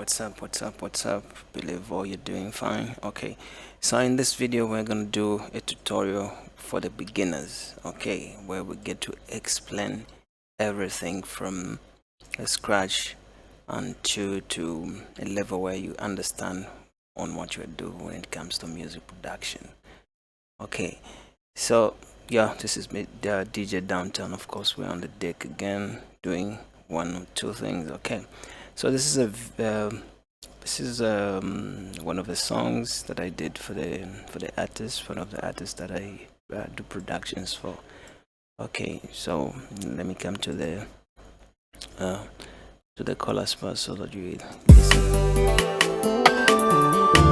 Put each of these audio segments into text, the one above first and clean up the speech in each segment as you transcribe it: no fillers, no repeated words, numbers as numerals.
what's up? Believe all you're doing fine. Okay, so in this video we're gonna do a tutorial for the beginners, okay, where we get to explain everything from scratch and to a level where you understand on what you do when it comes to music production. Okay, so yeah, this is me, the DJ Downtown. Of course, we're on the deck again doing one or two things. Okay, so this is one of the songs that I did for the artist, one of the artists that I do productions for. Okay, so let me come to the chorus first so that you listen.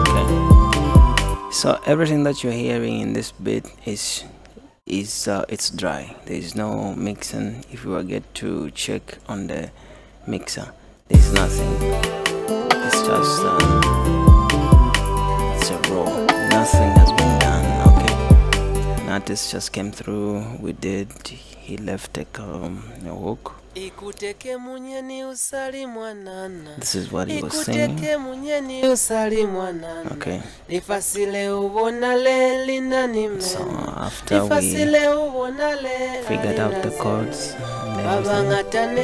Okay, so everything that you're hearing in this bit is it's dry. There is no mixing. If you get to check on the mixer, there's nothing. It's just it's a raw. Nothing has been done. Okay, an artist just came through. He left a hook. This is what he was singing. Okay. So after we figured out the chords and everything.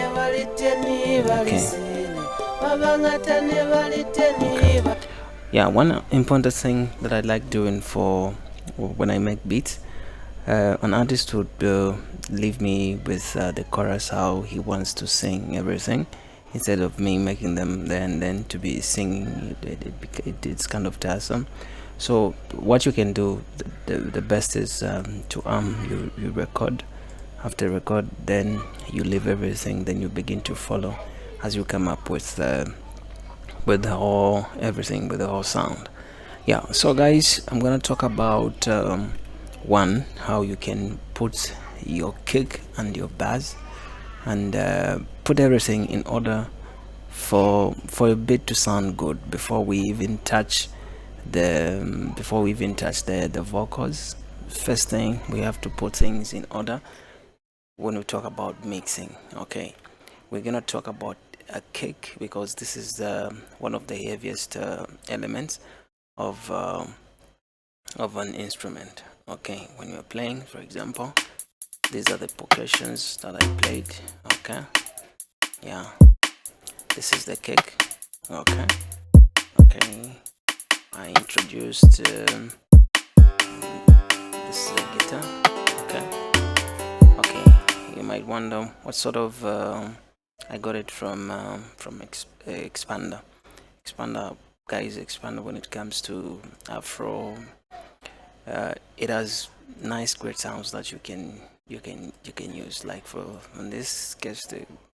Okay. Yeah, one important thing that I like doing for when I make beats, an artist would leave me with the chorus, how he wants to sing everything, instead of me making them there and then to be singing. It's kind of tiresome. So what you can do, the best is to you record. After record, then you leave everything, then you begin to follow as you come up with the whole sound. Yeah, so guys, I'm gonna talk about one, how you can put your kick and your bass and put everything in order for a beat to sound good before we even touch the vocals. First thing, we have to put things in order when we talk about mixing. Okay, we're gonna talk about a kick because this is one of the heaviest elements of an instrument. Okay, when you're playing, for example, these are the percussions that I played. Okay, yeah, this is the kick. Okay, I introduced this is the guitar. Okay, you might wonder what sort of I got it from Expander. Expander when it comes to Afro. It has nice, great sounds that you can use. Like in this case,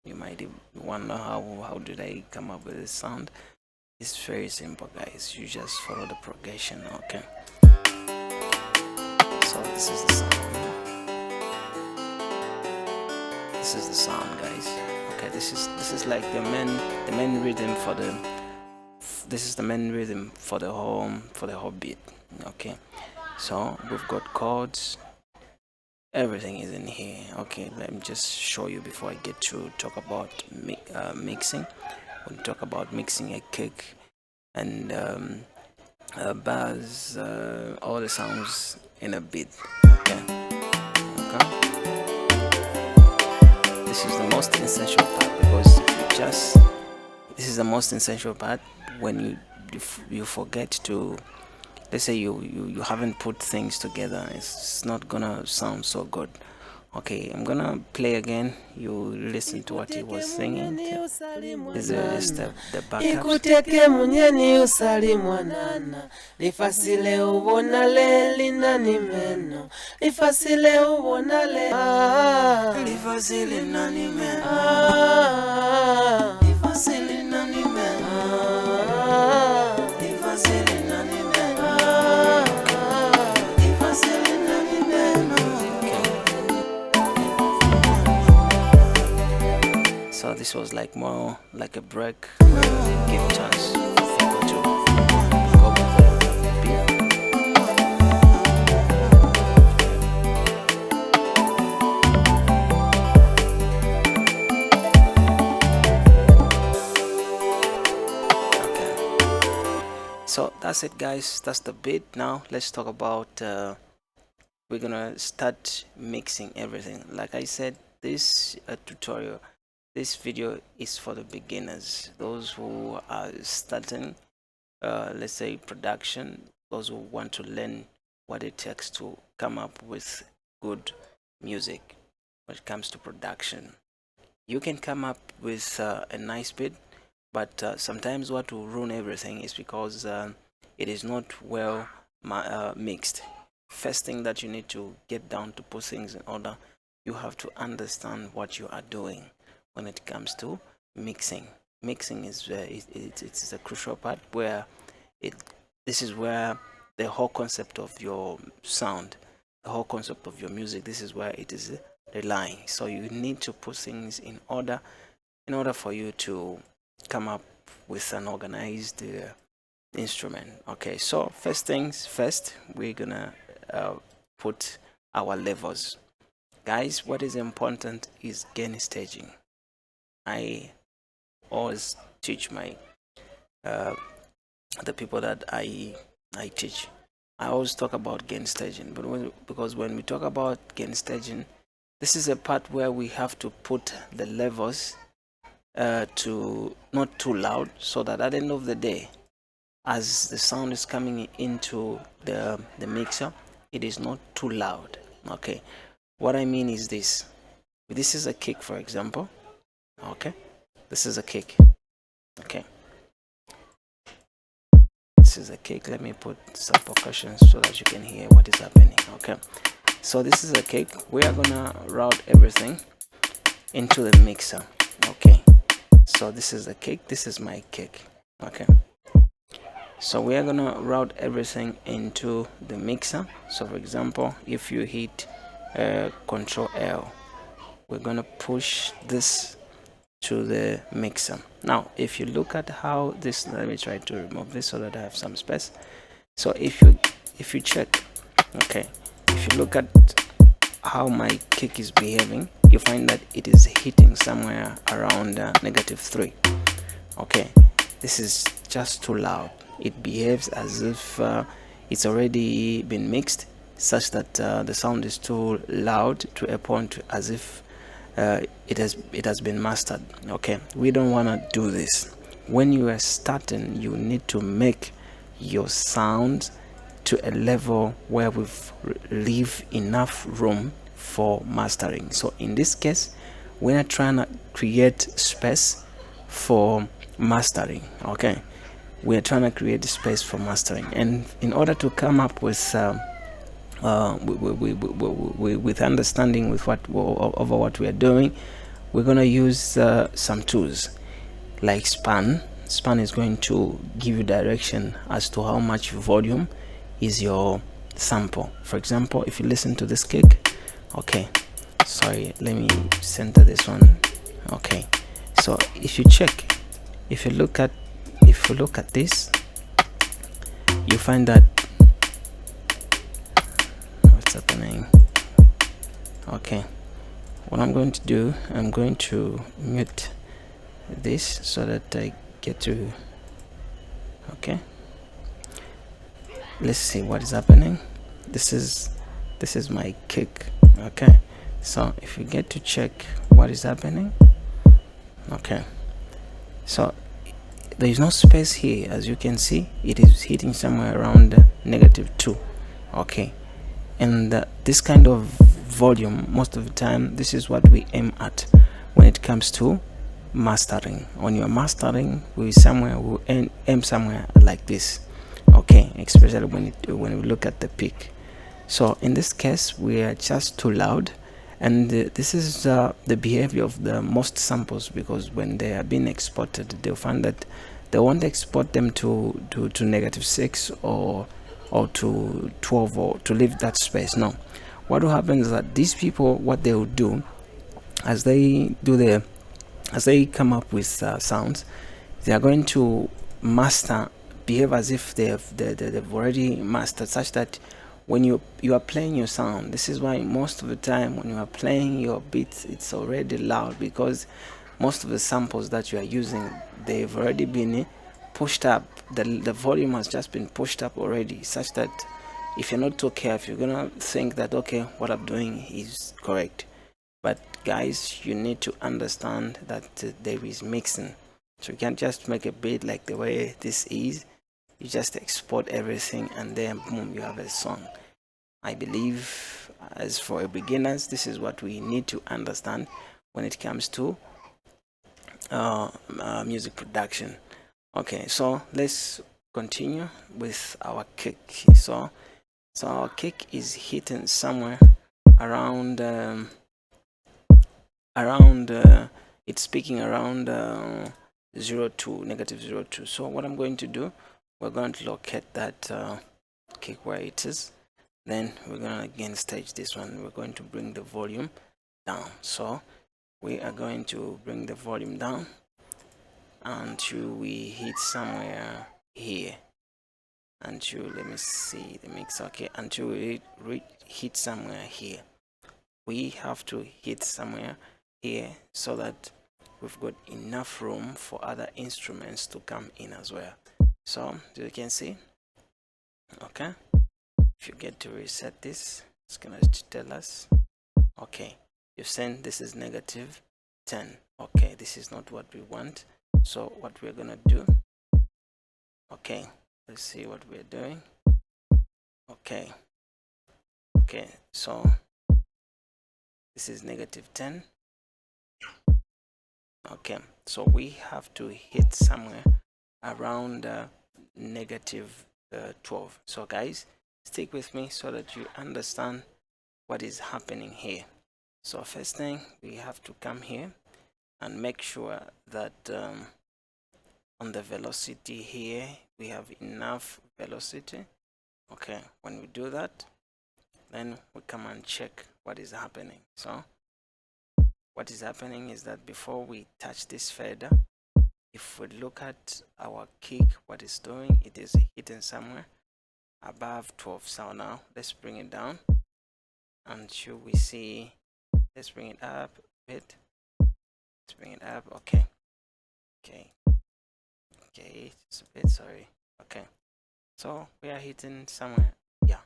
you might wonder how did I come up with this sound. It's very simple, guys. You just follow the progression. Okay. So this is the sound. This is the sound, guys. Okay. This is like the main rhythm for the. This is the main rhythm for the whole beat. Okay. So we've got chords, everything is in here. Okay, let me just show you before I get to talk about mixing. We'll talk about mixing a kick and bass, all the sounds in a beat. Okay. This is the most essential part because this is the most essential part when you forget to. Let's say you haven't put things together, it's not gonna sound so good. Okay, I'm gonna play again. You listen to what he was singing. This is the backup. So this was like more like a break where we give chance for people to go with the beat. So that's it, guys. That's the beat. Now let's talk about we're gonna start mixing everything. Like I said, this tutorial, this video is for the beginners, those who are starting let's say production, those who want to learn what it takes to come up with good music. When it comes to production, you can come up with a nice beat, but sometimes what will ruin everything is because it is not well mixed. First thing that you need to get down to put things in order, you have to understand what you are doing when it comes to mixing. Mixing is it's a crucial part where this is where the whole concept of your sound, the whole concept of your music, this is where it is relying. So you need to put things in order for you to come up with an organized instrument. Okay, so first things first, we're gonna put our levels. Guys, what is important is gain staging. I always teach my the people that I teach, I always talk about gain staging, but because when we talk about gain staging, this is a part where we have to put the levels to not too loud, so that at the end of the day, as the sound is coming into the mixer, it is not too loud. Okay, what I mean is this is a kick, for example. Okay, this is a kick. Okay, this is a kick. Let me put some percussion so that you can hear what is happening. Okay, so this is a kick. We are gonna route everything into the mixer. Okay, so this is a kick, this is my kick. Okay, so we are gonna route everything into the mixer. So for example, if you hit Control L, we're gonna push this to the mixer. Now if you look at how this, let me try to remove this so that I have some space. So if you check, okay, if you look at how my kick is behaving, you find that it is hitting somewhere around -3. Okay, this is just too loud. It behaves as if it's already been mixed, such that the sound is too loud to a point as if it has been mastered. Okay, we don't want to do this. When you are starting, you need to make your sound to a level where we've leave enough room for mastering. So in this case, we're trying to create space for mastering. Okay, we're trying to create space for mastering, and in order to come up with understanding with over what we are doing, we're going to use some tools like span. Span is going to give you direction as to how much volume is your sample. For example, if you listen to this kick, okay, sorry, let me center this one. Okay, so if you check, if you look at this, you find that what's happening. Okay, what I'm going to do, I'm going to mute this so that I get to, okay, let's see what is happening. This is my kick. Okay, so if you get to check what is happening, okay, so there is no space here. As you can see, it is hitting somewhere around -2. Okay, and this kind of volume, most of the time, this is what we aim at when it comes to mastering. On your mastering, we aim somewhere like this. Okay, especially when we look at the peak. So in this case, we are just too loud, and this is the behavior of the most samples, because when they are being exported, they'll find that they won't export them to -6 or to 12, or to leave that space. No, what will happen is that these people, what they will do as they come up with sounds, they are going to behave as if they've already mastered, such that when you are playing your sound, this is why most of the time when you are playing your beats, it's already loud, because most of the samples that you are using, they've already been pushed up. The volume has just been pushed up already, such that if you're not too careful, you're gonna think that okay, what I'm doing is correct. But guys, you need to understand that there is mixing. So you can't just make a beat like the way this is. You just export everything and then boom, you have a song. I believe as for beginners, this is what we need to understand when it comes to music production. Okay, so let's continue with our kick. So our kick is hitting somewhere around it's speaking around 02, -02. So what I'm going to do, we're going to locate that kick where it is. Then we're going to again stage this one. We're going to bring the volume down. So we are going to bring the volume down until we hit somewhere here. Until, let me see the mix. Okay, until we hit somewhere here. We have to hit somewhere here so that we've got enough room for other instruments to come in as well. So as you can see, okay, if you get to reset this, it's gonna tell us, okay, you've seen this is -10. Okay, this is not what we want. So what we're gonna do, okay, let's see what we're doing. Okay, so this is -10. Okay, so we have to hit somewhere around -12. So guys, stick with me so that you understand what is happening here. So first thing, we have to come here and make sure that on the velocity here we have enough velocity. Okay, when we do that, then we come and check what is happening. So what is happening is that before we touch this fader, if we look at our kick, what it's doing, it is hitting somewhere above 12. So now let's bring it down until we see, let's bring it up a bit. Let's bring it up. Okay, just a bit, sorry. Okay, so we are hitting somewhere, yeah,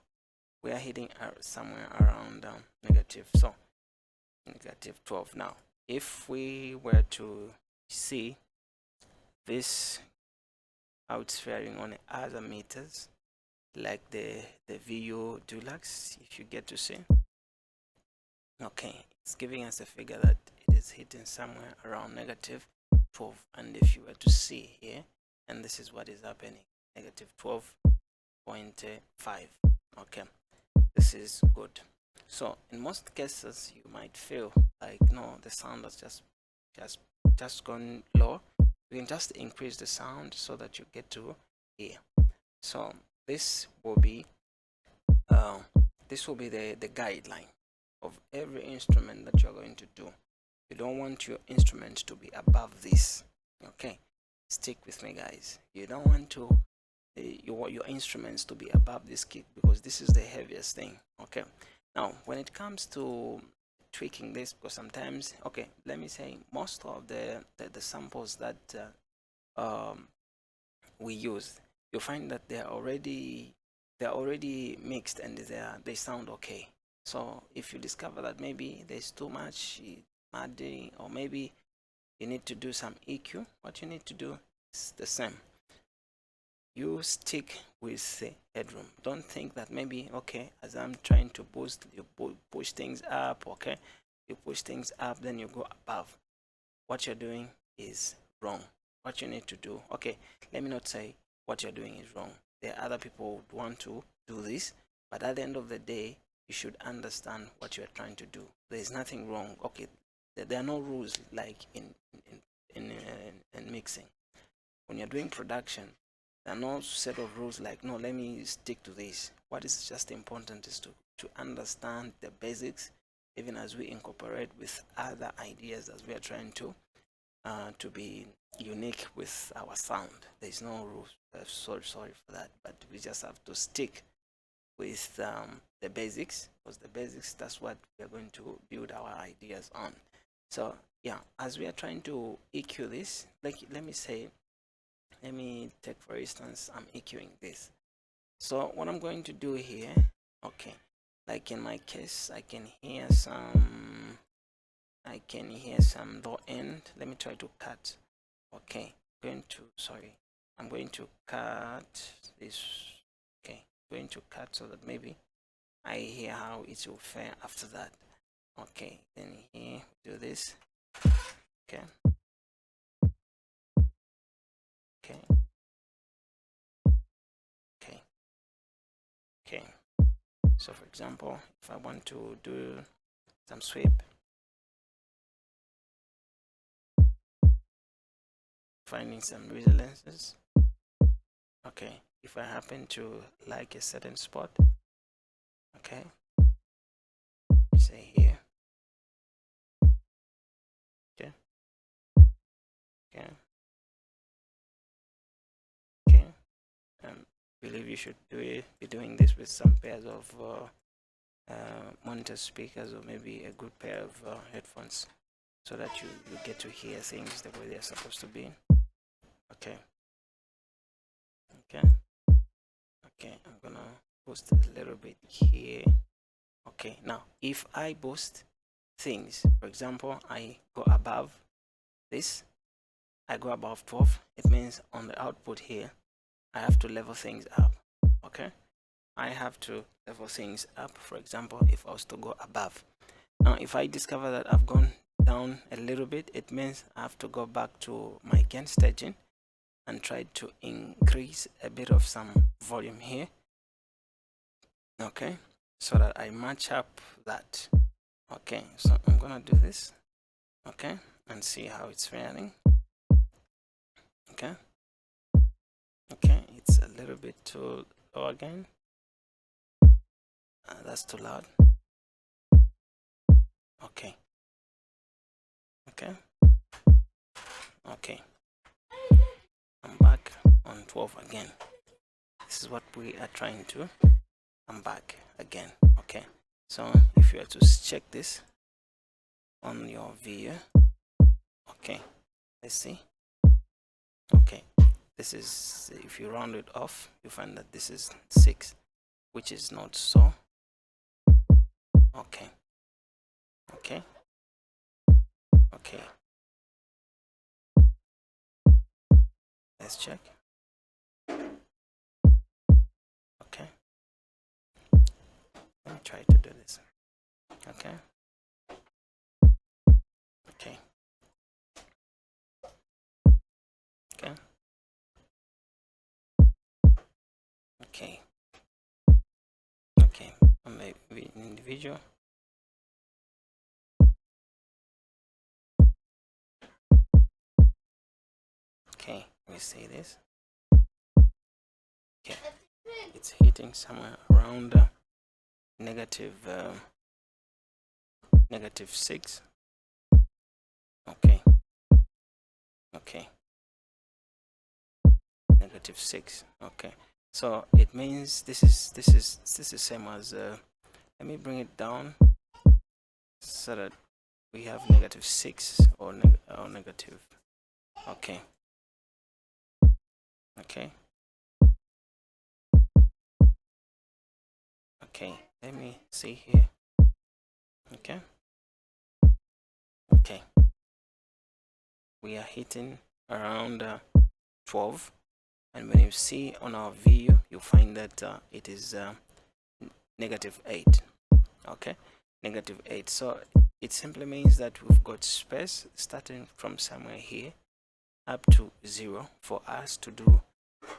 we are hitting somewhere around negative, so -12. Now if we were to see this, how it's faring on other meters like the VU Deluxe, if you get to see, okay, it's giving us a figure that it is hitting somewhere around -12. And if you were to see here, and this is what is happening, -12.5. okay, this is good. So in most cases you might feel like, no, the sound has just gone low. You can just increase the sound so that you get to here. So this will be the guideline of every instrument that you're going to do. You don't want your instrument to be above this. Okay, stick with me guys. You don't want to your instruments to be above this kick, because this is the heaviest thing. Okay, now when it comes to tweaking this, because sometimes, okay, let me say most of the samples that we use, you find that they're already mixed and they sound okay. So if you discover that maybe there's too much muddy, or maybe you need to do some EQ, what you need to do is the same. You stick with the headroom. Don't think that maybe, okay, as I'm trying to boost, you push things up. Okay, you push things up, then you go above. What you're doing is wrong. What you need to do, okay, let me not say what you're doing is wrong. There are other people who want to do this, but at the end of the day, you should understand what you're trying to do. There is nothing wrong. Okay, there are no rules like in mixing. When you're doing production, there are no set of rules like, no, let me stick to this. What is just important is to understand the basics, even as we incorporate with other ideas as we are trying to be unique with our sound. There's no rules. Sorry for that, but we just have to stick with the basics, because the basics, that's what we are going to build our ideas on. So yeah, as we are trying to EQ this, like, let me say Let me take, for instance, I'm EQing this. So what I'm going to do here, okay, like in my case, I can hear some low end. Let me try to cut. Okay, I'm going to cut this. Okay, going to cut so that maybe I hear how it will fare after that. Okay, then here do this. Okay, okay, okay, okay. So for example, if I want to do some sweep, finding some resonances. Okay, if I happen to like a certain spot, okay, say here, okay, okay, okay. Believe you should be doing this with some pairs of monitor speakers, or maybe a good pair of headphones, so that you get to hear things the way they're supposed to be. Okay, okay, okay. I'm gonna boost a little bit here. Okay, now if I boost things, for example, I go above this, I go above 12, it means on the output here I have to level things up. Okay, I have to level things up. For example, if I was to go above, now if I discover that I've gone down a little bit, it means I have to go back to my gain staging and try to increase a bit of some volume here, okay, so that I match up that. Okay, so I'm gonna do this, okay, and see how it's faring. Okay, okay, it's a little bit too low again. That's too loud. Okay, okay, okay. I'm back on 12 again. This is what we are trying to. I'm back again. Okay, so if you are to check this on your video, okay, let's see. Okay, this is, if you round it off, you find that this is 6, which is not so. Okay, okay, okay. Let's check. Okay, let me try to do this. Okay, okay, okay, okay, okay. Maybe an individual. Okay, we see this. Okay, it's hitting somewhere around negative 6. Okay, okay, negative 6. Okay, so it means this is same as let me bring it down so that we have negative 6 or negative. Okay, okay, okay, let me see here. Okay, okay, we are hitting around 12, and when you see on our video, you'll find that it is negative 8. Okay, negative 8. So it simply means that we've got space starting from somewhere here up to 0 for us to do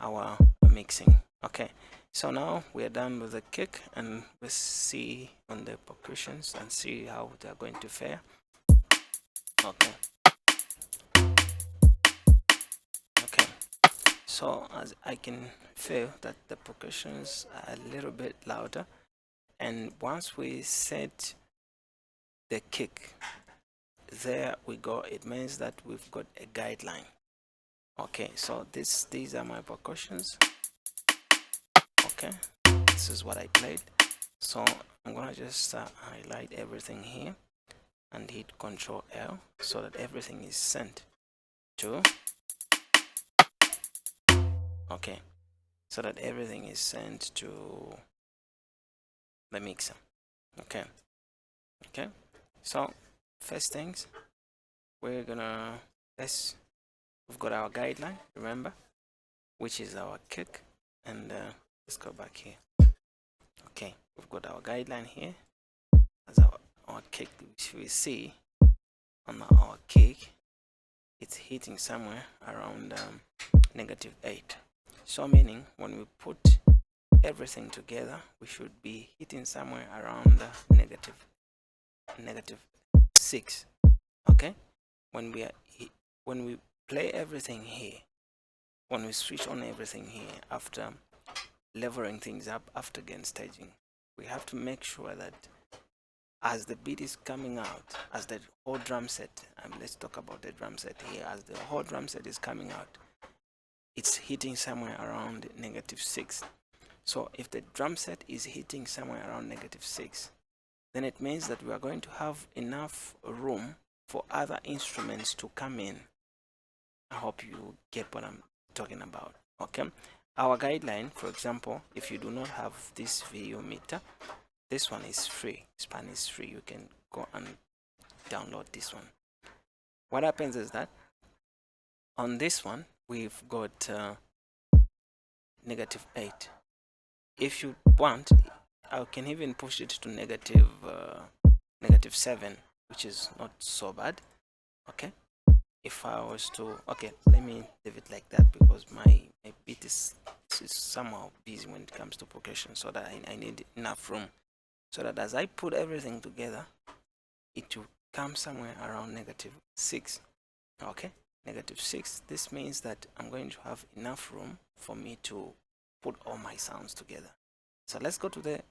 our mixing. Okay, so now we're done with the kick, and we'll see on the percussions and see how they're going to fare. Okay, okay, so as I can feel that the percussions are a little bit louder, and once we set the kick, there we go, it means that we've got a guideline. Okay, so these are my percussions. Okay, this is what I played. So I'm gonna just highlight everything here and hit Ctrl L so that everything is sent to okay, so that everything is sent to the mixer. Okay, okay, so first things we're gonna, we've got our guideline, remember, which is our kick, and let's go back here. Okay, we've got our guideline here as our kick, which we see on our kick it's hitting somewhere around -8. So meaning when we put everything together we should be hitting somewhere around -6. Okay, when we play everything here, when we switch on everything here after leveling things up, after gain staging, we have to make sure that as the beat is coming out, as the whole drum set, and let's talk about the drum set here, as the whole drum set is coming out, it's hitting somewhere around -6. So if the drum set is hitting somewhere around -6, then it means that we are going to have enough room for other instruments to come in. I hope you get what I'm talking about. Okay, our guideline, for example, if you do not have this video meter, this one is free. Span is free. You can go and download this one. What happens is that on this one we've got -8. If you want, I can even push it to -7, which is not so bad. Okay, if I was to, okay, let me leave it like that because my beat is somehow busy when it comes to percussion, so that I need enough room, so that as I put everything together it will come somewhere around -6. Okay, -6. This means that I'm going to have enough room for me to put all my sounds together. So let's go to the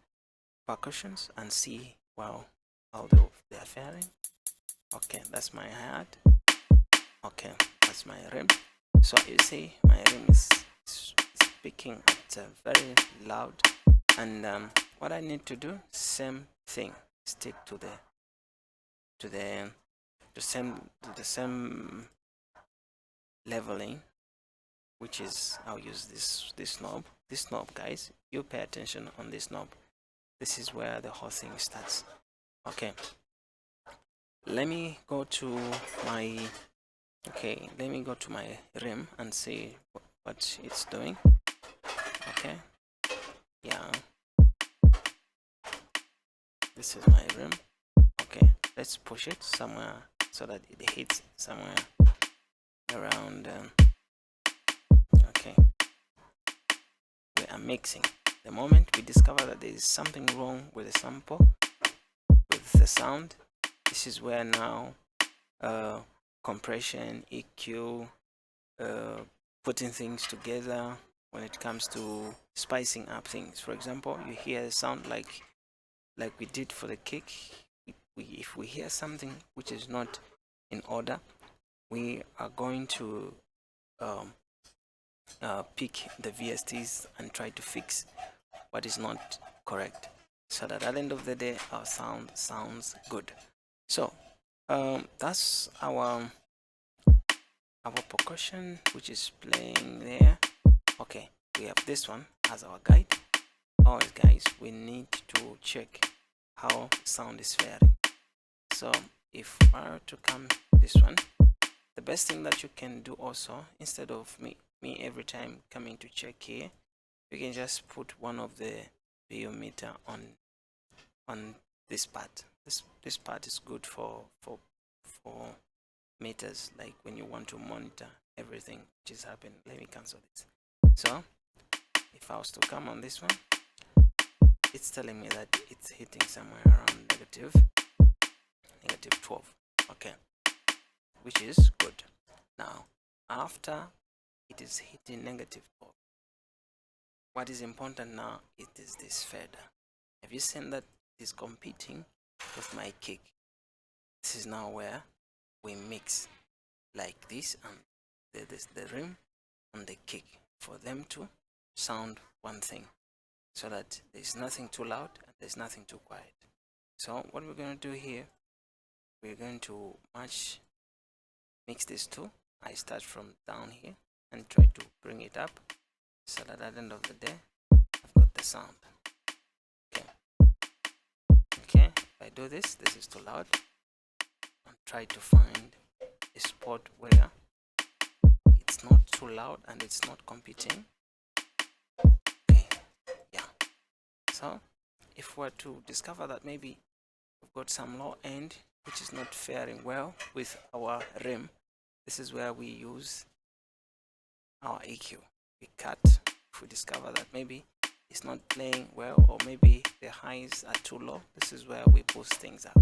percussions and see, well, how they are faring. Okay, that's my hi-hat. Okay, that's my rim. So you see my rim is speaking at very loud, and what I need to do, same thing, stick to the same leveling, which is, I'll use this knob, guys. You pay attention on this knob. This is where the whole thing starts. Okay, let me go to my rim and see what it's doing. Okay, yeah, this is my rim. Okay, let's push it somewhere so that it hits somewhere around okay, we are mixing. The moment we discover that there is something wrong with the sample, with the sound, this is where now compression, EQ, putting things together, when it comes to spicing up things. For example, you hear a sound like we did for the kick. If we hear something which is not in order, we are going to pick the VSTs and try to fix what is not correct, so that at the end of the day our sound sounds good. So that's our percussion, which is playing there. Okay, we have this one as our guide. Always, guys, we need to check how sound is faring. So if I were to come this one, the best thing that you can do also, instead of me every time coming to check here, you can just put one of the video meter on this part. This part is good for meters, like when you want to monitor everything which is happening. Let me cancel this. So if I was to come on this one, it's telling me that it's hitting somewhere around -12. Okay, which is good. Now after it is hitting -12, what is important now, it is this fader. Have you seen that it is competing with my kick? This is now where we mix like this, and the rim and the kick, for them to sound one thing, so that there's nothing too loud and there's nothing too quiet. So what we're going to do here, we're going to mix these two. I start from down here and try to bring it up. so that at the end of the day I've got the sound. Okay, if I do this, this is too loud. I'll try to find a spot where it's not too loud and it's not competing. Okay, yeah. So if we're to discover that maybe we've got some low end which is not faring well with our rim, this is where we use our EQ. We cut if we discover that maybe it's not playing well, or maybe the highs are too low. This is where we boost things up.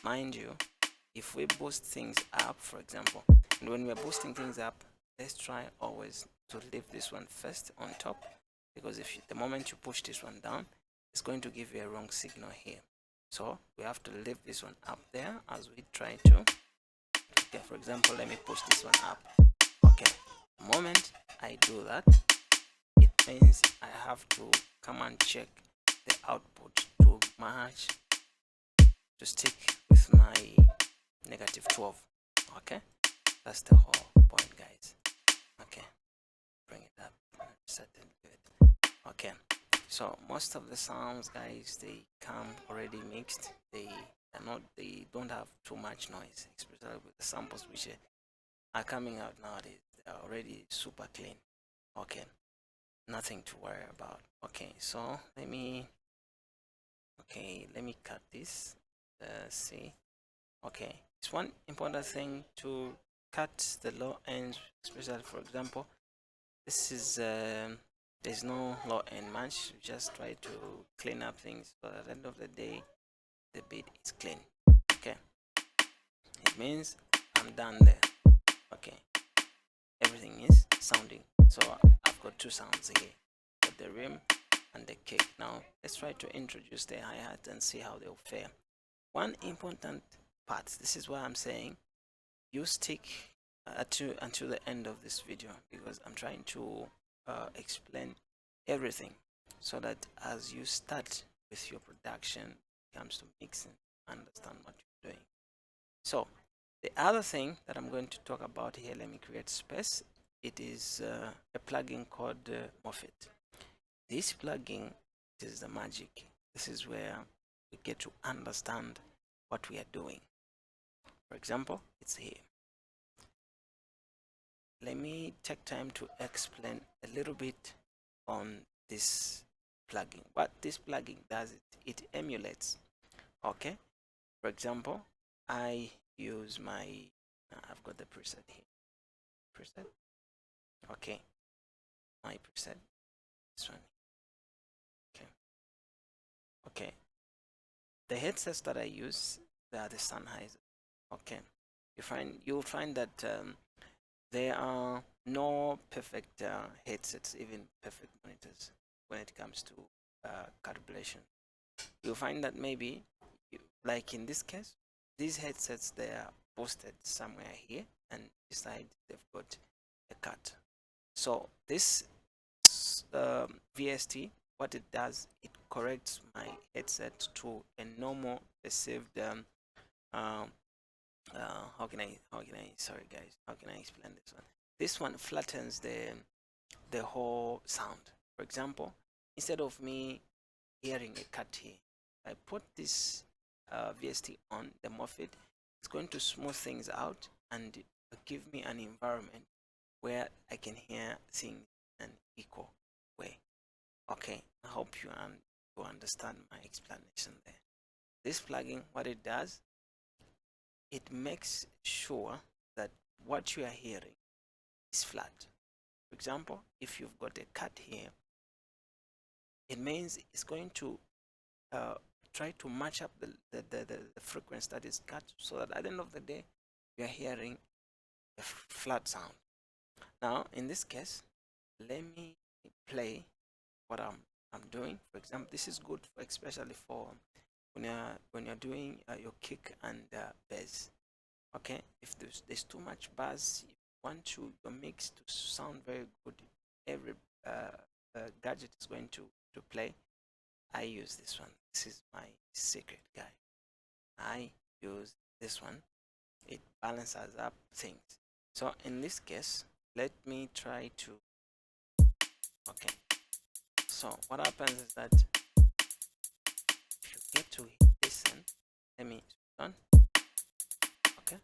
Mind you, if we boost things up, for example, and when we're boosting things up, let's try always to leave this one first on top, because if you, the moment you push this one down, it's going to give you a wrong signal here. So we have to leave this one up there as we try to. Okay, for example, let me push this one up. Okay, the moment I do that, it means I have to come and check the output to match, to stick with my -12. Okay, that's the whole point, guys. Okay, bring it up, set it good. Okay, so most of the sounds, guys, they come already mixed. They don't have too much noise, especially with the samples which are coming out nowadays. They are already super clean. Okay, nothing to worry about. Okay, so let me cut this. See, okay, it's one important thing to cut the low ends, especially for example, this is there's no low end match. You just try to clean up things, but at the end of the day the beat is clean. Okay, it means I'm done there. Okay, everything is sounding. So I've got two sounds here, got the rim and the kick. Now let's try to introduce the hi-hat and see how they'll fare. One important part, this is why I'm saying you stick until the end of this video, because I'm trying to explain everything, so that as you start with your production, it comes to mixing, understand what you're doing. So the other thing that I'm going to talk about here, let me create space. It is a plugin called Moffett. This plugin is the magic. This is where we get to understand what we are doing. For example, it's here. Let me take time to explain a little bit on this plugin. What this plugin does, it emulates. Okay, for example, I use my I've got the preset here. Preset. Okay, my preset. This one. Okay. Okay. The headsets that I use, they are the Sennheiser. Okay. You'll find that there are no perfect headsets, even perfect monitors, when it comes to calibration. You'll find that maybe, like in this case, these headsets, they are posted somewhere here, and beside they've got a cut. So this VST, what it does, it corrects my headset to a normal perceived sorry guys, how can I explain this one? This one flattens the whole sound. For example, instead of me hearing a cut here, I put this VST on the Moffett, it's going to smooth things out and give me an environment where I can hear things in an equal way. Okay, I hope you understand my explanation there. This plugin, what it does, it makes sure that what you are hearing is flat. For example, if you've got a cut here, it means it's going to try to match up the frequency that is cut, so that at the end of the day you are hearing a flat sound. Now in this case, let me play what I'm doing. For example, this is good for, especially for when you're doing your kick and bass. Okay, if there's too much bass, you want your mix to sound very good, every gadget is going to play. I use this one. This is my secret guy. I use this one. It balances up things. So in this case, let me try to Okay, so what happens is that if you get to listen, let me done. Okay,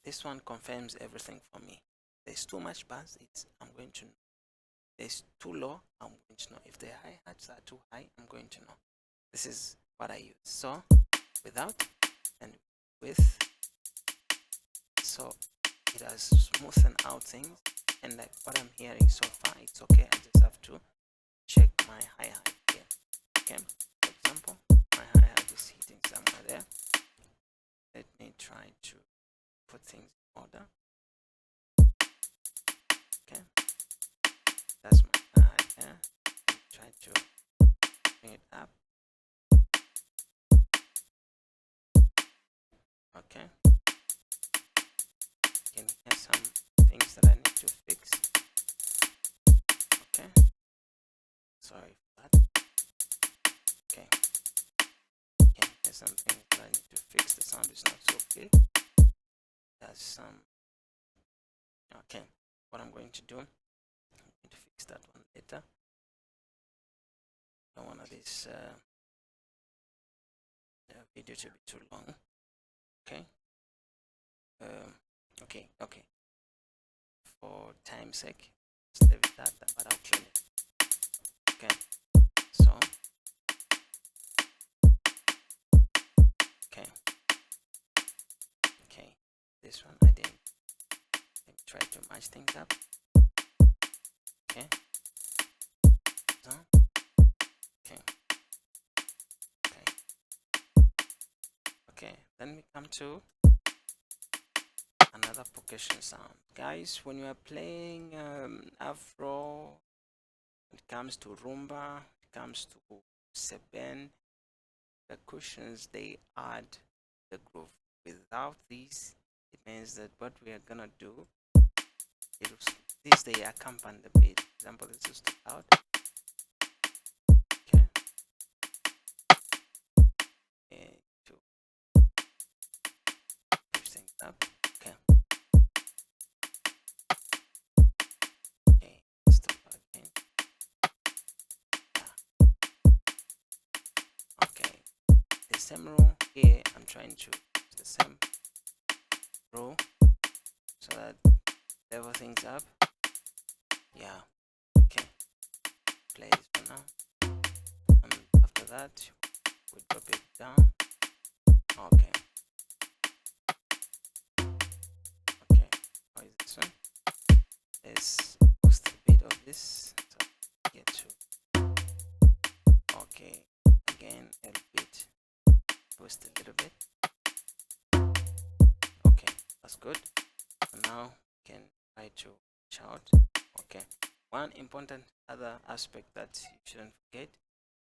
this one confirms everything for me. There's too much bass, I'm going to know. There's too low, I'm going to know. If the hi-hats are too high, I'm going to know. This is what I use. So without and with, so it has smoothened out things, and like what I'm hearing so far, it's okay. I just have to check my hi-hat here. Okay, for example, my hi-hat is hitting somewhere there. Let me try to put things in order. Okay, that's my hi-hat here. Try to bring it up. Okay, you can hear some things that I need to fix. Okay, sorry for that. Okay, you can hear some things that I need to fix. The sound is not so clear. There's some. Okay, what I'm going to do, I'm going to fix that one later. I don't want this video to be too long. Okay. Okay. For time's sake, let's leave it at that, but I'll clean it. Okay. So. Okay. This one I didn't. Let me try to match things up. Okay. So. Okay. Okay. Then we come to another percussion sound. Guys, when you are playing Afro, when it comes to rumba, it comes to seben, percussions, they add the groove. Without these, it means that what we are gonna do, this they accompany the beat. For example, this is too loud. Okay. And to push things up. Okay. Okay. Stop again. Yeah. Okay. The same rule here. I'm trying to use the same rule so that level things up. Yeah. Okay. Play this for now. And after that, we drop it down. Okay. Okay. How is this one? Let's boost a bit of this. So get to. Okay. Again, a bit. Boost a little bit. Okay. That's good. And now we can try to shout. Okay. One important other aspect that you shouldn't forget,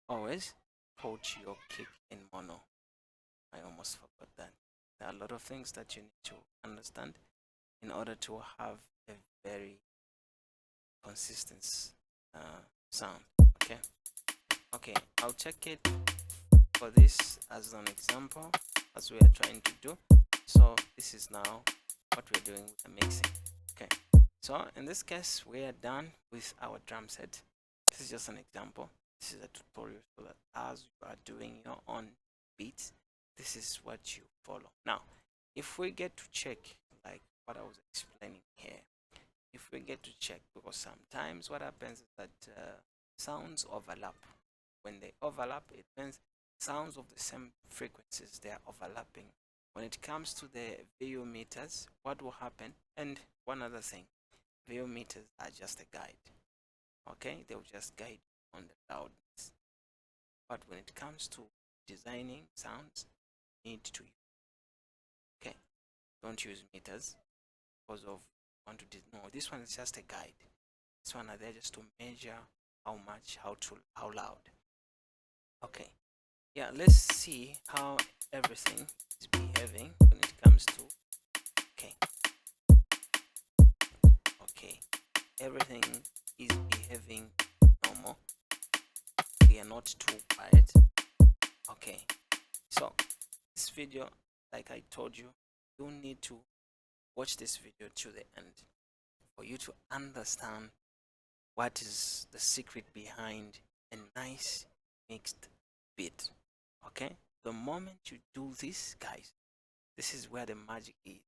always put your kick in mono. I almost forgot that. There are a lot of things that you need to understand in order to have a very consistent sound. Okay, I'll check it for this as an example, as we are trying to do. So this is now what we're doing with the mixing. Okay, so in this case we are done with our drum set. This is just an example. This is a tutorial, so that as you are doing your own beats, this is what you follow. Now if we get to check, like what I was explaining here, if we get to check, because sometimes what happens is that sounds overlap. When they overlap, it means sounds of the same frequencies, they are overlapping. When it comes to the VU meters, what will happen? And one other thing, VU meters are just a guide. Okay, they will just guide on the loudness. But when it comes to designing sounds, you need to, okay, don't use meters because of want to no, this one is just a guide. This one are there just to measure how much, how loud. Okay, yeah, let's see how everything is behaving when it comes to, okay, everything is behaving normal. We are not too quiet. Okay, so this video, like I told you, you need to watch this video to the end for you to understand what is the secret behind a nice mixed beat. Okay, the moment you do this, guys, this is where the magic is.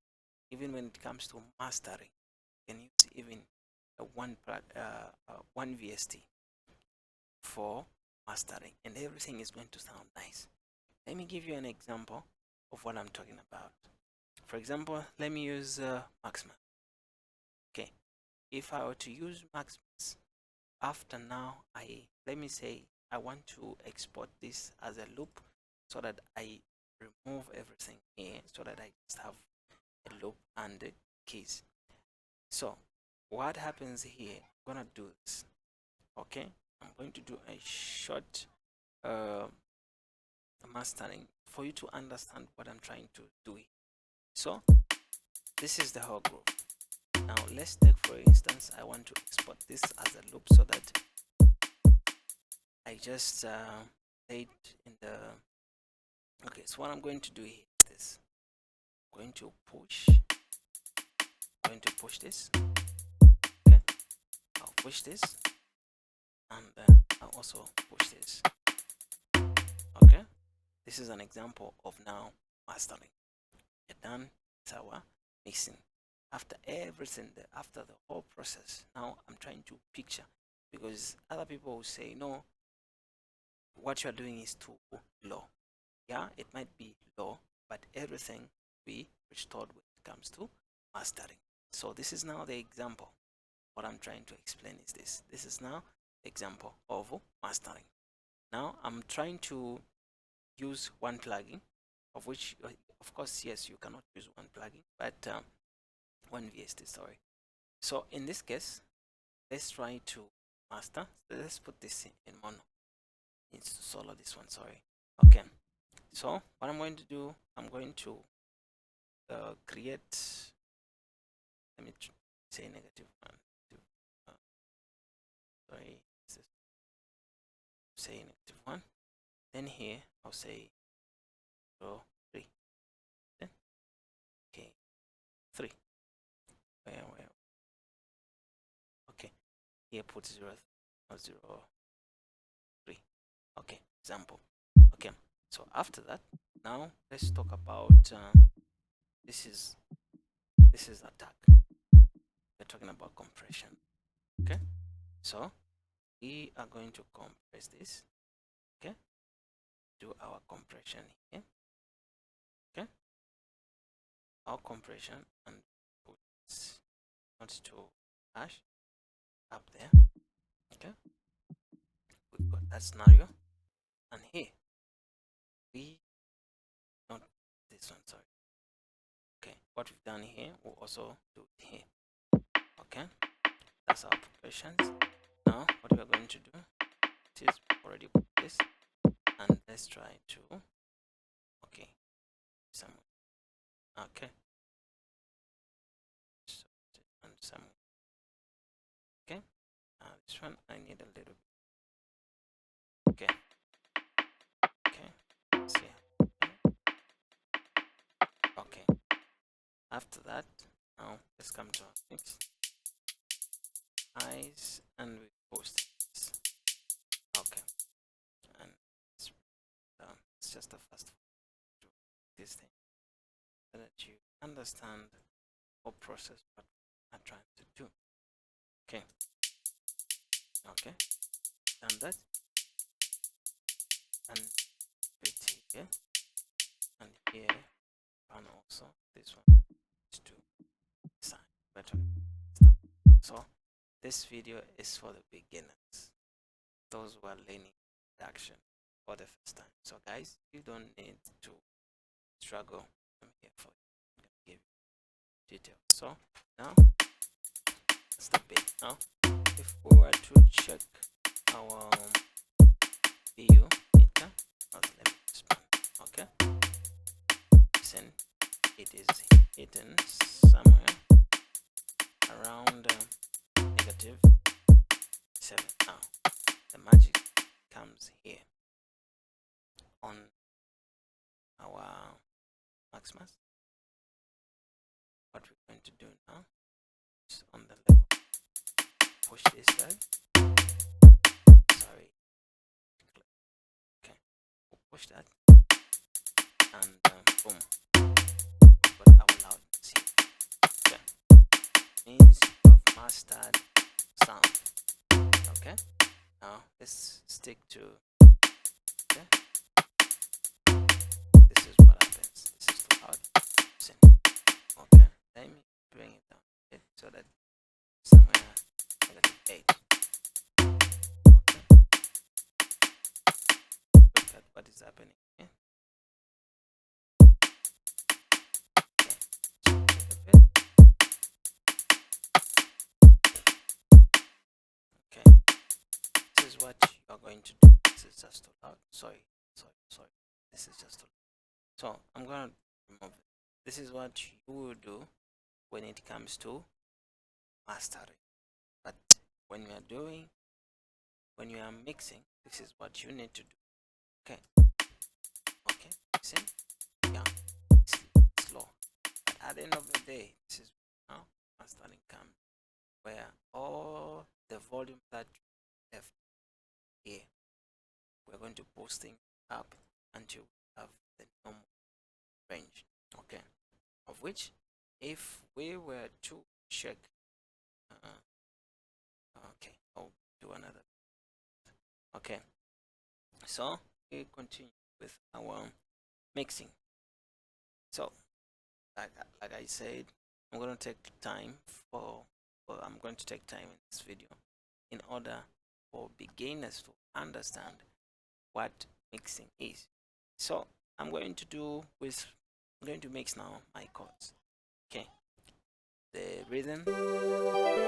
Even when it comes to mastering, you can use even a one VST for mastering, and everything is going to sound nice. Let me give you an example of what I'm talking about. For example, let me use Maximus. Okay, if I were to use Maximus, after now, let me say I want to export this as a loop so that I remove everything here so that I just have a loop and the keys. So what happens here, I'm gonna do this. Okay, I'm going to do a short uh, mastering for you to understand what I'm trying to do here. So this is the whole group. Now let's take, for instance, I want to export this as a loop so that I just laid in the. Okay, so what I'm going to do here is this. I'm going to push this. Okay, I'll push this, and I'll also push this. Okay, this is an example of now mastering. We're done with our mixing. After everything, after the whole process, now I'm trying to picture, because other people will say, no, what you're doing is too low. Yeah, it might be low, but everything will be restored when it comes to mastering. So this is now the example. What I'm trying to explain is this. This is now the example of mastering. Now I'm trying to use one plugin, of which, of course, yes, you cannot use one plugin, but one VST, sorry. So in this case, let's try to master. So let's put this in mono. Needs to solo this one, sorry. Okay. So what I'm going to do, I'm going to create, let me say negative one. Sorry, say negative one. Then here I'll say 0, 3. Then okay, 3. Where? Okay, here put 0, 0, 3. Okay, example. Okay, so after that, now let's talk about this is attack. We're talking about compression. Okay, so we are going to compress this. Okay, do our compression here. Okay, our compression, and put not to hash up there. Okay, we've got that scenario, and here we not this one, sorry. Okay, what we've done here, we'll also do it here. Okay, that's our operations. Now what we are going to do is already put this, and let's try to okay some okay so and some okay this one I need a little bit. Okay, see. Okay, after that, now let's come to our mix eyes, and we post this. Okay, and it's just the first do this thing so that you understand what process what I'm trying to do. Okay, done that, and put here and here, and also this one is to sign better start. So this video is for the beginners, those who are learning production for the first time. So guys, you don't need to struggle. I'm here for you. I'm gonna give you details. So now that's the bit. Now if we were to check our view meter, let me expand. Okay, listen, it is hidden somewhere around negative 7. Now the magic comes here on our Maximus. What we're going to do now is on the level push this guy. Sorry. Okay, we'll push that, and boom, got our loudness here. Okay, means of mastered sound. Okay, now let's stick to. Okay, this is what happens. This is too loud. Listen. Okay, let me bring it down so that somewhere -8. Okay, look at what is happening here. Okay, so look at it. Okay, this is what you are going to do. This is just too loud. Sorry. This is just too loud. So I'm gonna remove it. This is what you will do when it comes to mastering. But when you are mixing, this is what you need to do. Okay. Okay. Listen. Yeah. Slow. But at the end of the day, this is how mastering comes, where all the volume that you have here, we're going to push things up until we have the normal range. Okay. Of which, if we were to check, okay, I'll do another. Okay, so we continue with our mixing. So, like I said, I'm going to take time I'm going to take time in this video in order for beginners to understand what mixing is. So I'm going to mix now my chords. Okay, the rhythm, okay.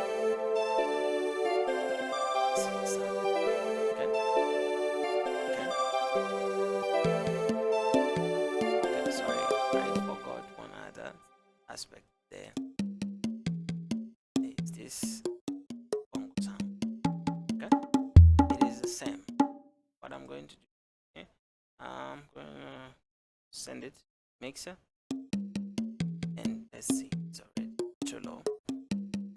Okay, sorry, I forgot one other aspect there. Is this bongo sound? Okay, it is the same. What I'm going to do, okay, I'm gonna send it mixer, and let's see, it's already too low.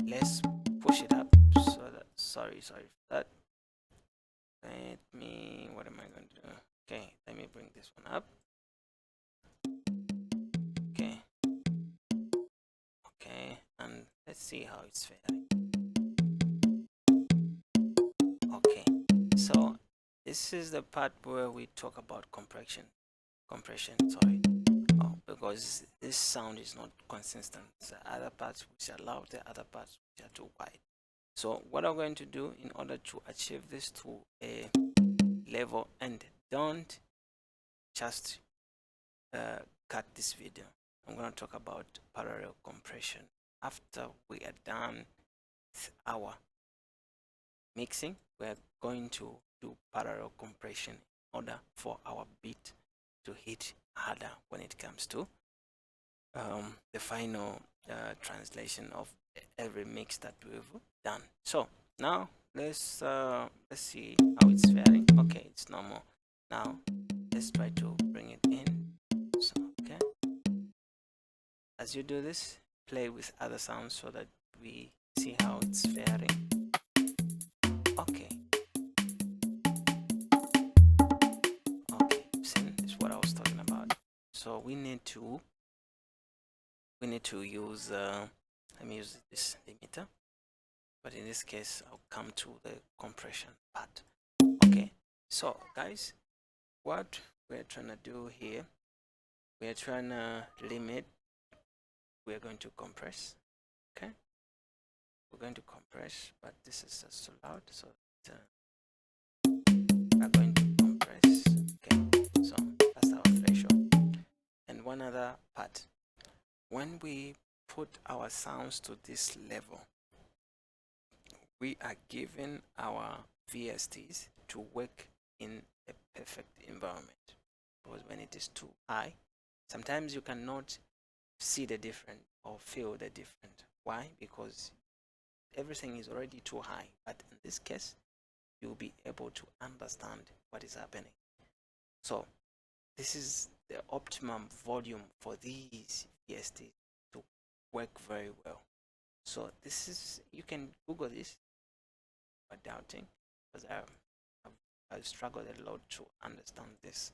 Let's push it up so that sorry for that. What am I going to do? Okay, let me bring this one up. Okay, and let's see how it's faring. Okay, so this is the part where we talk about compression, sorry. Because this sound is not consistent. The other parts which are loud, the other parts which are too wide. So what I'm going to do in order to achieve this to a level, and don't just cut this video, I'm going to talk about parallel compression after we are done with our mixing. We're going to do parallel compression in order for our beat to hit harder when it comes to the final translation of every mix that we've done. So now let's see how it's faring. Okay, it's normal. Now let's try to bring it in. So, okay, as you do this, play with other sounds so that we see how it's faring. Okay, see, this is what I was talking about. So we need to use let me use this limiter, but in this case I'll come to the compression part. Okay, so guys, what we're trying to do here, we're trying to limit, we're going to compress. Okay, we're going to compress, but this is just so loud, so we're going to compress. Okay, so that's our threshold. And one other part, when we put our sounds to this level, we are given our VSTs to work in a perfect environment. Because when it is too high, sometimes you cannot see the difference or feel the difference. Why? Because everything is already too high. But in this case, you'll be able to understand what is happening. So this is the optimum volume for these VSTs to work very well. So this is, you can Google this, were doubting, because I struggled a lot to understand this.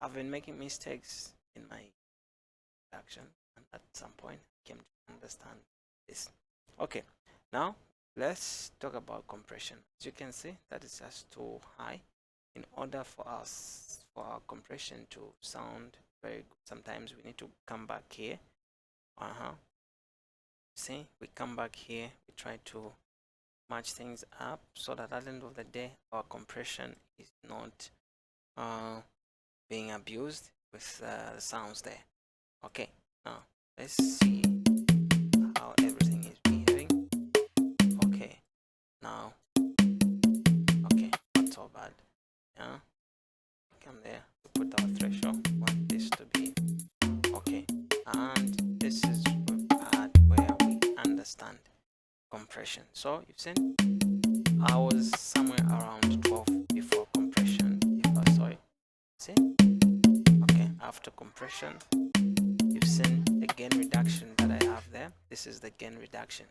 I've been making mistakes in my action, and at some point I came to understand this. Okay, now let's talk about compression. As you can see, that is just too high. In order for our compression to sound very good, sometimes we need to come back here. See, we come back here, we try to match things up so that at the end of the day our compression is not being abused with the sounds there. Okay, now let's see how everything is behaving. Okay, now, okay, not so bad. Yeah, come there, we put our threshold. We want this to be okay, and this is the part where we understand compression. So you've seen I was somewhere around 12 before compression. If I saw it, see, okay, after compression, you've seen the gain reduction that I have there. This is the gain reduction.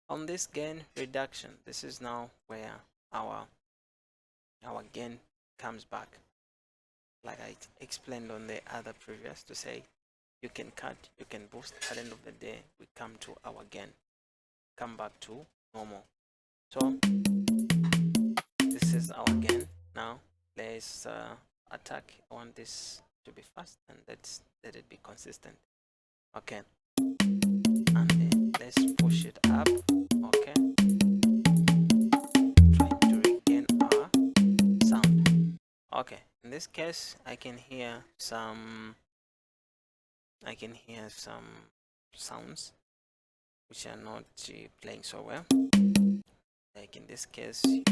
On this gain reduction, this is now where our gain comes back, like I explained on the other previous, to say you can cut, you can boost. At the end of the day, we come to our gain, come back to normal. So this is our gain. Now let's attack. I want this to be fast, and let it be consistent. Okay, and then let's push it up. Okay, trying to regain our sound. Okay, in this case I can hear some sounds which are not playing so well. Like in this case, you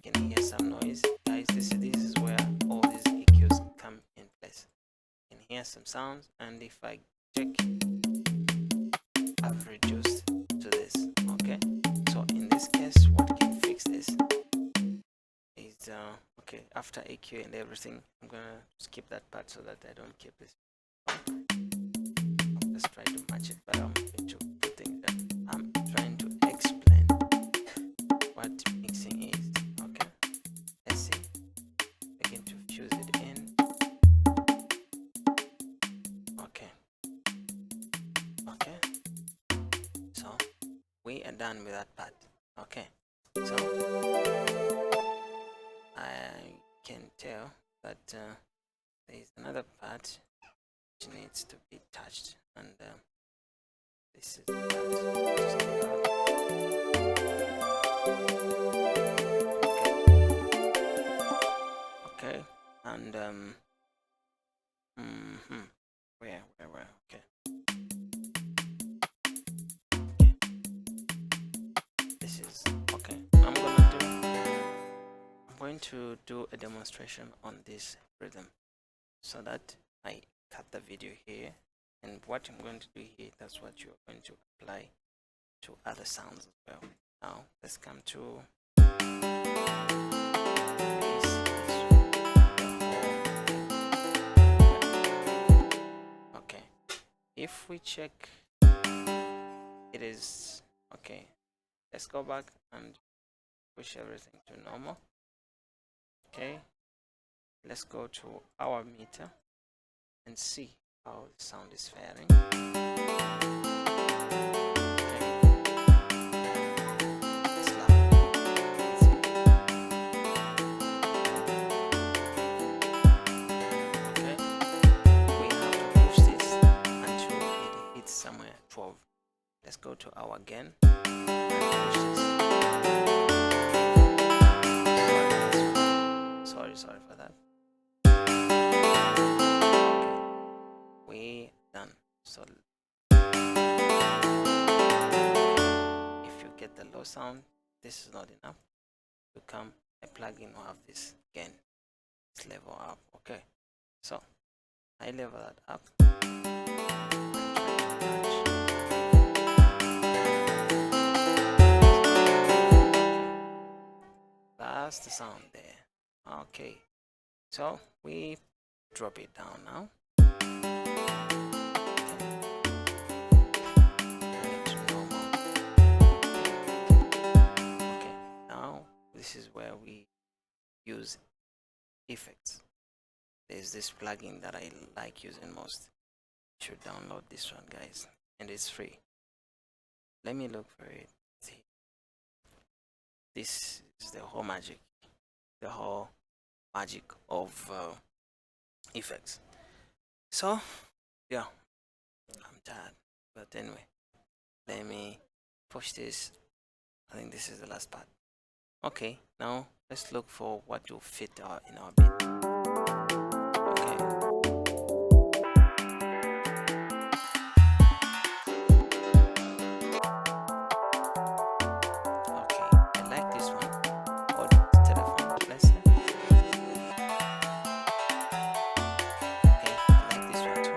can hear some noise. Guys, this is where all these EQs come in place. You can hear some sounds, and if I check, I've reduced to this. Okay, so in this case, what can fix this is okay, after EQ and everything, I'm gonna skip that part so that I don't keep this. Let's try to match it, but I'm going to put things there. I'm trying to explain what mixing is. Okay, let's see. Begin to fuse it in. Okay, okay, so we are done with that part. Okay, so I can tell that there is another part which needs to be touched, and this is the part. Okay, and where okay. This is okay. I'm going to do a demonstration on this rhythm so that I cut the video here, and what I'm going to do here, that's what you're going to apply to other sounds as well. Now let's come to this. Okay, if we check, it is okay. Let's go back and push everything to normal. Okay, let's go to our meter and see how the sound is faring. Okay, we have to push this until it hits somewhere 12. Let's go to our gain and push this. Sorry for that. We done. So if you get the low sound, this is not enough. You come, a plugin will have this gain. Let's level up. Okay, so I level that up. That's the sound there. Okay, so we drop it down now. where we use effects. There's this plugin that I like using most. You should download this one, guys, and it's free. Let me look for it. See, this is the whole magic of effects. So yeah, I'm tired, but anyway, let me push this. I think this is the last part. Okay, now let's look for what will fit in our beat. Okay. Okay, I like this one. Or the telephone, let's say. Okay, I like this one too.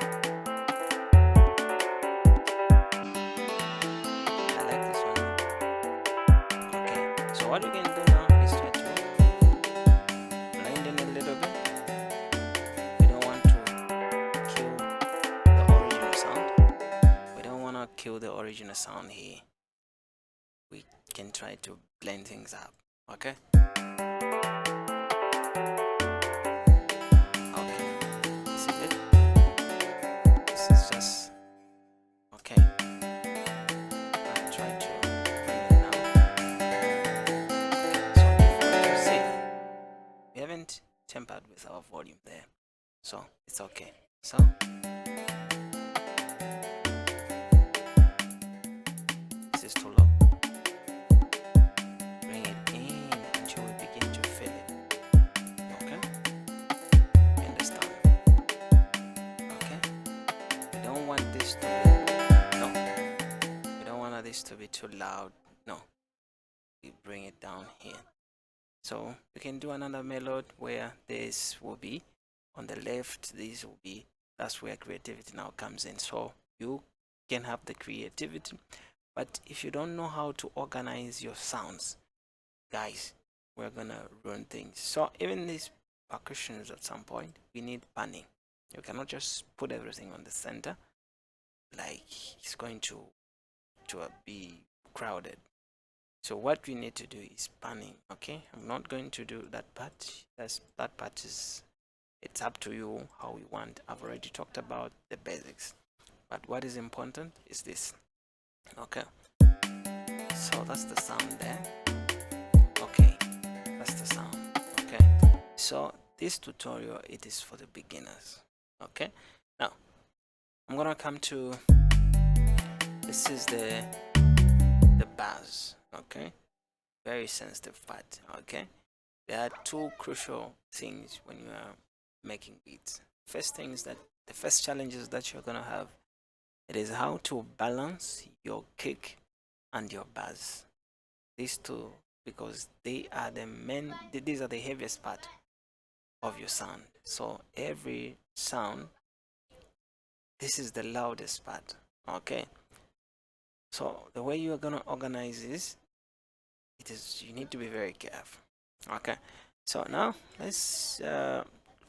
I like this one. Okay, so what we can do now is try to blend in a little bit. We don't want to kill the original sound. We don't want to kill the original sound here. We can try to blend things up. Okay. Okay. This is it. This is just okay. I'll try to bring it down. Okay. So before you see, we haven't tempered with our volume there, so it's okay. So this is too low. Bring it in until we begin to feel it. Okay? You understand? Okay? We don't want this to be we don't want this to be too loud. No. We bring it down here. So we can do another melody where this will be on the left, this will be, that's where creativity now comes in. So you can have the creativity, but if you don't know how to organize your sounds, guys, we're gonna ruin things. So even these percussions, at some point we need panning. You cannot just put everything on the center, like it's going to be crowded. So what we need to do is panning. Okay, I'm not going to do that part. That part is, it's up to you how you want. I've already talked about the basics, but what is important is this. Okay, so that's the sound there. Okay, that's the sound. Okay, so this tutorial, it is for the beginners. Okay, now I'm gonna come to, this is the bass. Okay, very sensitive part. Okay, there are two crucial things when you are making beats. First thing is that the first challenges that you're gonna have, it is how to balance your kick and your bass. These two, because they are the main, these are the heaviest part of your sound. So every sound, this is the loudest part. Okay, so the way you are gonna organize this, it is, you need to be very careful. Okay, so now let's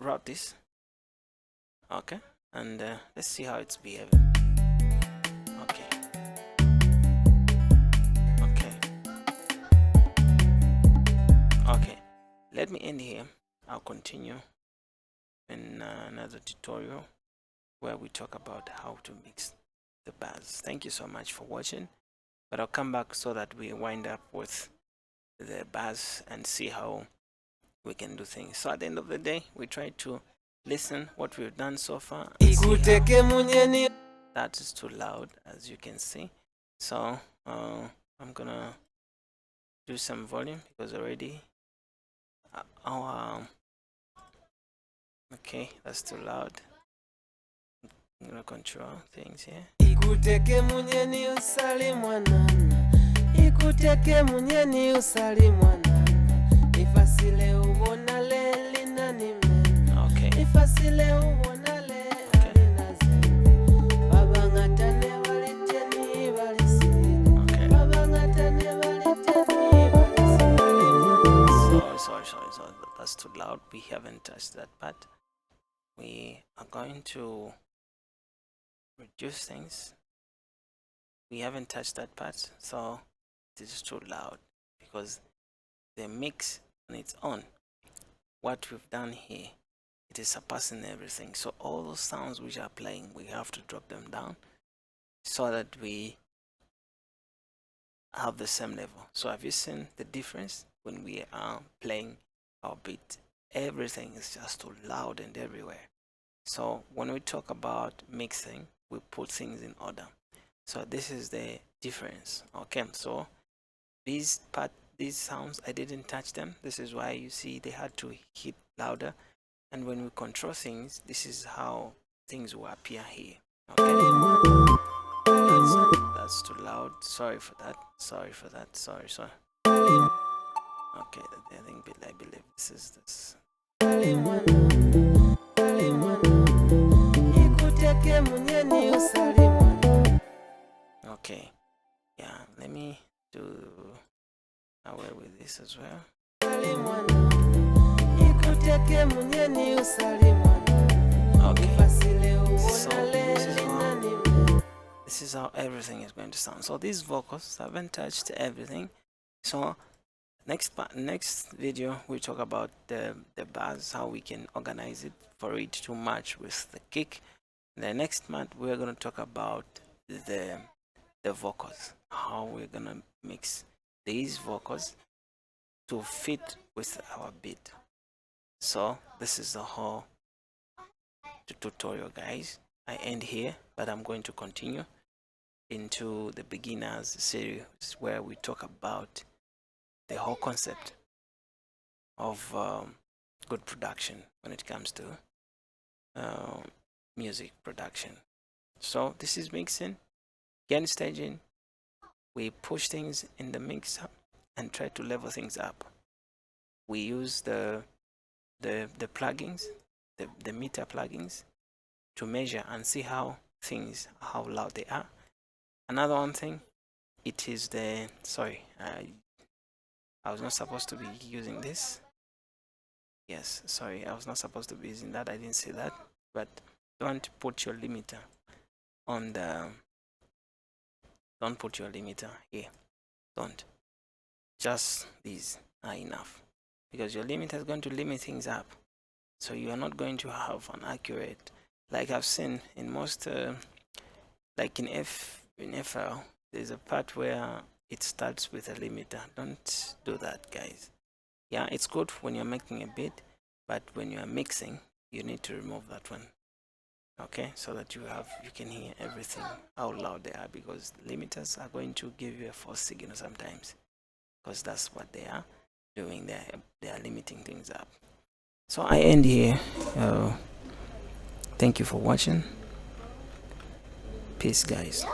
route this. Okay, and let's see how it's behaving. Okay, okay, okay, let me end here. I'll continue in another tutorial where we talk about how to mix the bass. Thank you so much for watching, but I'll come back so that we wind up with the bass and see how we can do things. So at the end of the day, we try to listen what we've done so far. That is too loud, as you can see. So I'm gonna do some volume because already okay, that's too loud. I'm gonna control things here. Ikuteke munyeni usali mwanana, ikuteke munyeni usali mwanana, ifasile ubona le linani mena. Okay. Ifasile ubona le alina zene. Baba ngatane valiteni valisile. Okay. Baba ngatane valiteni valisile. Sorry, that's too loud. We haven't touched that part. We are going to reduce things. We haven't touched that part, so it is too loud because the mix on its own. What we've done here, it is surpassing everything. So all those sounds which are playing, we have to drop them down so that we have the same level. So have you seen the difference when we are playing our beat? Everything is just too loud and everywhere. So when we talk about mixing, we put things in order. So this is the difference. Okay, so these sounds, I didn't touch them. This is why you see they had to hit louder. And when we control things, this is how things will appear here. Okay, that's too loud. Sorry for that. Sorry. Okay, I believe this is this. Okay, yeah, let me do away with this as well. Okay, so this is how everything is going to sound. So these vocals haven't touched everything. So next video we talk about the bars, how we can organize it for it to match with the kick. The next month we're going to talk about the vocals, how we're going to mix these vocals to fit with our beat. So this is the whole tutorial, guys. I end here, but I'm going to continue into the beginners series where we talk about the whole concept of good production when it comes to music production. So this is mixing, gain staging. We push things in the mixer and try to level things up. We use the plugins, the meter plugins, to measure and see how loud they are. Another one thing, it is the I was not supposed to be using this. Yes, sorry, I was not supposed to be using that. I didn't say that. But don't put your limiter on the. Don't put your limiter here. Don't. Just these are enough, because your limiter is going to limit things up. So you are not going to have an accurate, like I've seen in most, like in FL, there's a part where it starts with a limiter. Don't do that, guys. Yeah, it's good when you're making a beat, but when you're mixing, you need to remove that one. Okay, so that you can hear everything, how loud they are, because limiters are going to give you a false signal sometimes, because that's what they are doing. They are limiting things up. So I end here. Thank you for watching. Peace, guys.